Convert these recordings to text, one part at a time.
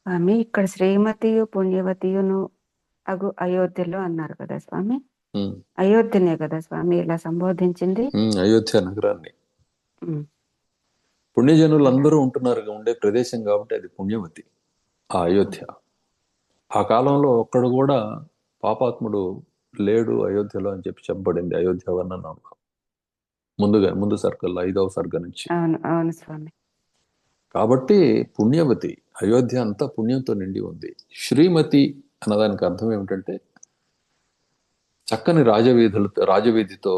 స్వామి ఇక్కడ శ్రీమతియు పుణ్యవతియును అగు అయోధ్యలో అన్నారు కదా స్వామి. ఉమ్, అయోధ్యనే కదా స్వామి ఇలా సంబోధించింది. అయోధ్య నగరాన్ని ఉమ్, పుణ్యజనులు అలా. అందరూ ఉండే ప్రదేశం కాబట్టి అది పుణ్యవతి, ఆ అయోధ్య. ఆ కాలంలో ఒక్కడు కూడా పాపాత్ముడు లేడు అయోధ్యలో అని చెప్పి చెప్పబడింది అయోధ్య వర్ణనంలో. ముందు సర్కల్లో 5వ సర్గ నుంచి. అవును అవును స్వామి. కాబట్టి పుణ్యవతి, అయోధ్య అంతా పుణ్యంతో నిండి ఉంది. శ్రీమతి అన్నదానికి అర్థం ఏమిటంటే చక్కని రాజవీధితో,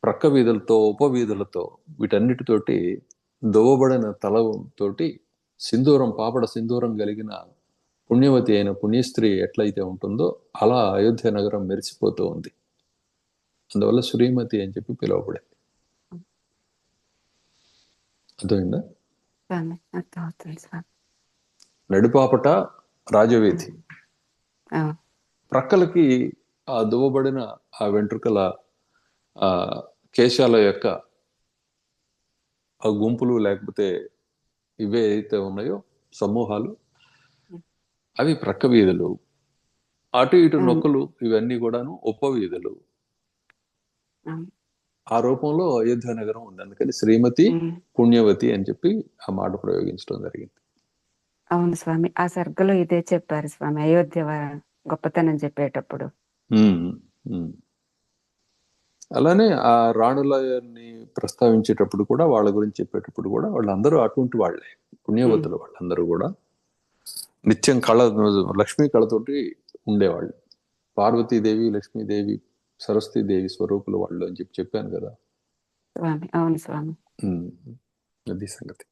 ప్రక్క వీధులతో, ఉపవీధులతో, వీటన్నిటితోటి దోవబడిన తలతోటి పాపడ సింధూరం కలిగిన పుణ్యవతి అయిన పుణ్యస్త్రీ ఎట్లయితే ఉంటుందో అలా అయోధ్య నగరం మెరిసిపోతూ ఉంది. అందువల్ల శ్రీమతి అని చెప్పి పిలువబడింది. అర్థమైందా? స్వామి అర్థమవుతుంది స్వామి. నడిపాపట రాజవీధి, అవును. ప్రక్కలకి ఆ దువ్వబడిన ఆ వెంట్రుకల ఆ కేశాల యొక్క ఆ గుంపులు, లేకపోతే ఇవే అయితే ఉన్నాయో సమూహాలు, అవి ప్రక్క వీధులు. అటు ఇటు అవును. నొక్కులు, ఇవన్నీ కూడాను ఉపవీధులు. అవును. ఆ రూపంలో అయోధ్య నగరం ఉంది. అందుకని శ్రీమతి పుణ్యవతి అని చెప్పి ఆ మాట ప్రయోగించడం జరిగింది. అవును స్వామి, ఆ సర్గలో ఇదే చెప్పారు స్వామి, అయోధ్య గొప్పతనం చెప్పేటప్పుడు. ఉమ్, ఉమ్. అలానే ఆ రాణులని ప్రస్తావించేటప్పుడు కూడా, వాళ్ళ గురించి చెప్పేటప్పుడు కూడా, వాళ్ళందరూ అటువంటి వాళ్ళే, పుణ్యవతులు. వాళ్ళందరూ కూడా నిత్యం లక్ష్మీ కళతోటి ఉండేవాళ్ళు. పార్వతీదేవి, లక్ష్మీదేవి, సరస్వతీదేవి స్వరూపులు వాళ్ళు అని చెప్పి చెప్పాను కదా. స్వామి అవును స్వామి. అది సంగతి.